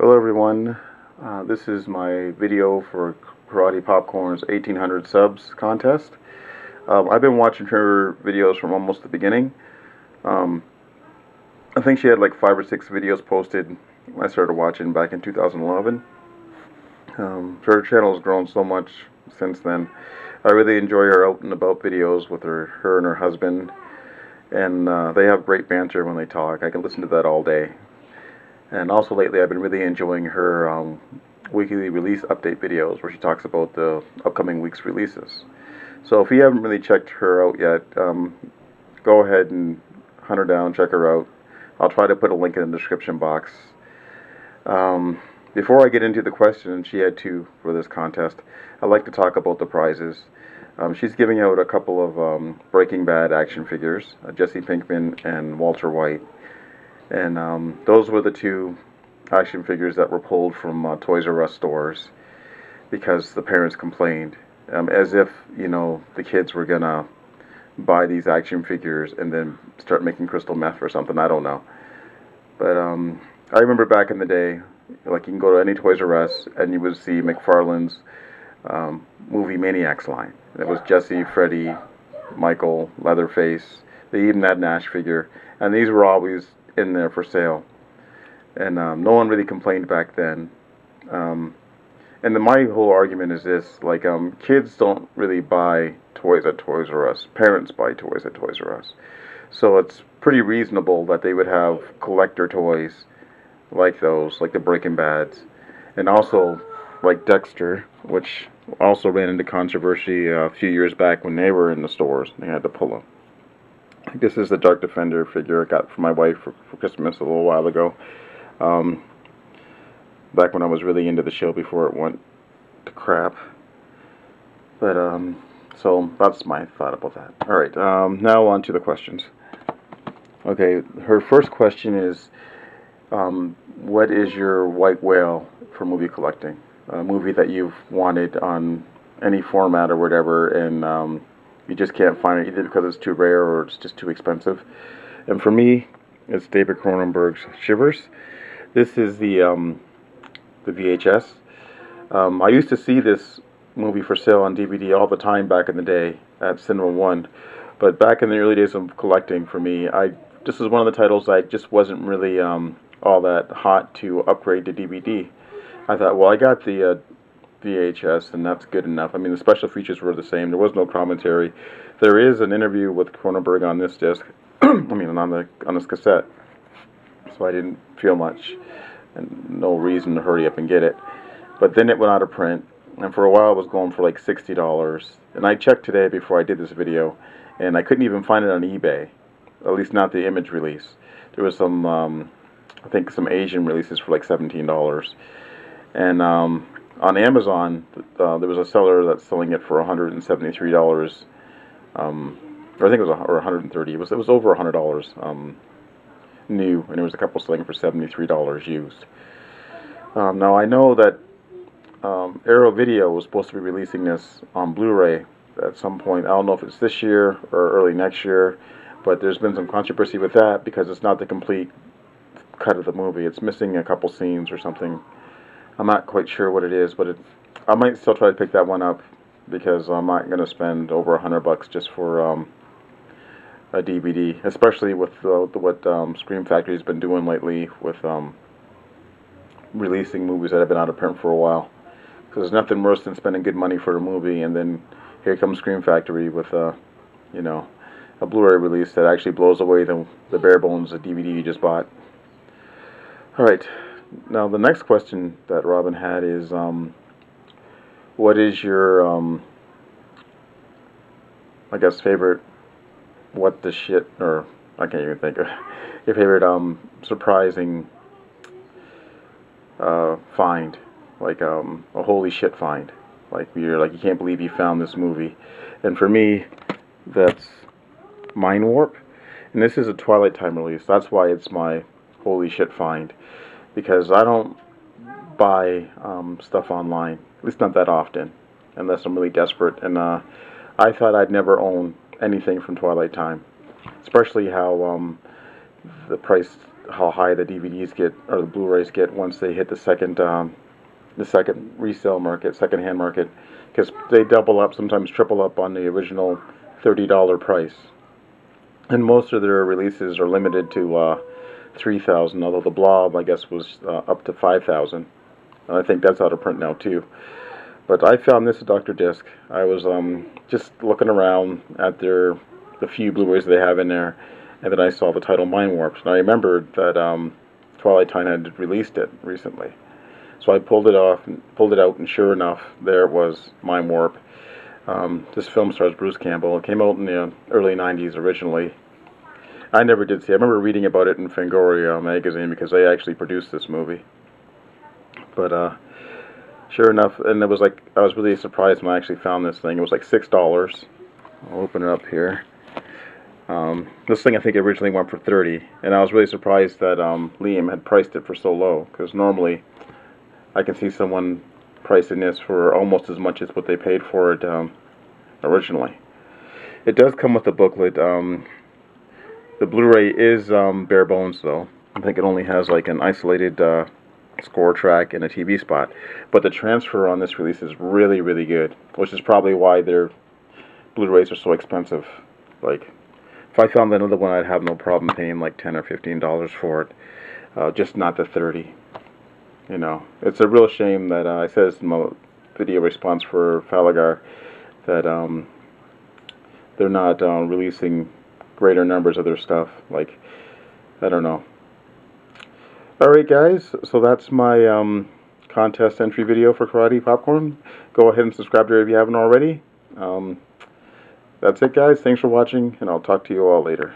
Hello everyone, this is my video for Karate Popcorn's 1800 subs contest. I've been watching her videos from almost the beginning. I think she had like 5 or 6 videos posted I started watching back in 2011. Her channel has grown so much since then. I really enjoy her out and about videos with her and her husband, and they have great banter when they talk. I can listen to that all day. And also lately I've been really enjoying her weekly release update videos where she talks about the upcoming week's releases. So if you haven't really checked her out yet, go ahead and hunt her down, check her out. I'll try to put a link in the description box. Before I get into the questions she had 2 for this contest, I'd like to talk about the prizes. She's giving out a couple of Breaking Bad action figures, Jesse Pinkman and Walter White. And those were the 2 action figures that were pulled from Toys R Us stores because the parents complained, as if, you know, the kids were gonna buy these action figures and then start making crystal meth or something. I don't know. But I remember back in the day, like, you can go to any Toys R Us and you would see McFarlane's movie Maniacs line. It was Jesse, Freddy, Michael, Leatherface. They even had an Ash figure, and these were always in there for sale, and no one really complained back then. And my whole argument is this: like, kids don't really buy toys at Toys R Us. Parents buy toys at Toys R Us. So it's pretty reasonable that they would have collector toys like those, like the Breaking Bads, and also like Dexter, which also ran into controversy a few years back when they were in the stores. They had to pull them. This is the Dark Defender figure I got for my wife for Christmas a little while ago. Back when I was really into the show before it went to crap. But, so that's my thought about that. Alright, now on to the questions. Okay, her first question is, what is your white whale for movie collecting? A movie that you've wanted on any format or whatever, and you just can't find it either because it's too rare or it's just too expensive. And for me, it's David Cronenberg's Shivers. This is the VHS. I used to see this movie for sale on DVD all the time back in the day at Cinema One. But back in the early days of collecting, for me, this is one of the titles I just wasn't really all that hot to upgrade to DVD. I thought, well, I got the VHS, and that's good enough. I mean, the special features were the same. There was no commentary. There is an interview with Cronenberg on this disc. I mean, on this cassette. So I didn't feel much, and no reason to hurry up and get it. But then it went out of print, and for a while it was going for like $60. And I checked today before I did this video, and I couldn't even find it on eBay. At least not the image release. There was some, I think, some Asian releases for like $17. And on Amazon, there was a seller that's selling it for $173. Or I think it was or $130. It was over $100 new, and there was a couple selling for $73 used. Now I know that Arrow Video was supposed to be releasing this on Blu-ray at some point. I don't know if it's this year or early next year, but there's been some controversy with that because it's not the complete cut of the movie. It's missing a couple scenes or something. I'm not quite sure what it is, but I might still try to pick that one up because I'm not going to spend over $100 just for a DVD, especially with what Scream Factory's been doing lately with releasing movies that have been out of print for a while. Because there's nothing worse than spending good money for a movie and then here comes Scream Factory with a Blu-ray release that actually blows away the bare bones of DVD you just bought. Alright. Now, the next question that Robin had is, what is your, I guess, favorite, what the shit, or, I can't even think of, your favorite, surprising, find, like, a holy shit find, like, you can't believe you found this movie. And for me, that's Mind Warp, and this is a Twilight Time release. That's why it's my holy shit find. Because I don't buy stuff online, at least not that often, unless I'm really desperate. And I thought I'd never own anything from Twilight Time, especially how the price how high the DVDs get or the Blu-rays get once they hit the second resale market, second-hand market, because they double up, sometimes triple up on the original $30 price. And most of their releases are limited to 3,000, although the Blob, I guess, was up to 5,000. And I think that's out of print now too. But I found this at Dr. Disc. I was just looking around at the few Blu-rays they have in there, and then I saw the title Mind Warped. And I remembered that Twilight Time had released it recently. So I pulled it out, and sure enough, there it was, Mind Warp. This film stars Bruce Campbell. It came out in the early 90s originally. I never did see it. I remember reading about it in Fangoria magazine because they actually produced this movie. But sure enough, and it was like, I was really surprised when I actually found this thing. It was like $6. I'll open it up here. This thing I think originally went for $30, and I was really surprised that Liam had priced it for so low, because normally I can see someone pricing this for almost as much as what they paid for it originally. It does come with a booklet. The Blu-ray is bare bones though. I think it only has like an isolated score track and a TV spot, but the transfer on this release is really, really good, which is probably why their Blu-rays are so expensive. Like, if I found another one, I'd have no problem paying like $10 or $15 for it, just not the $30. You know, it's a real shame that I said in my video response for Falagar that they're not releasing greater numbers of their stuff. Like, I don't know. Alright guys, so that's my contest entry video for Karate Popcorn. Go ahead and subscribe to it if you haven't already. That's it guys, thanks for watching, and I'll talk to you all later.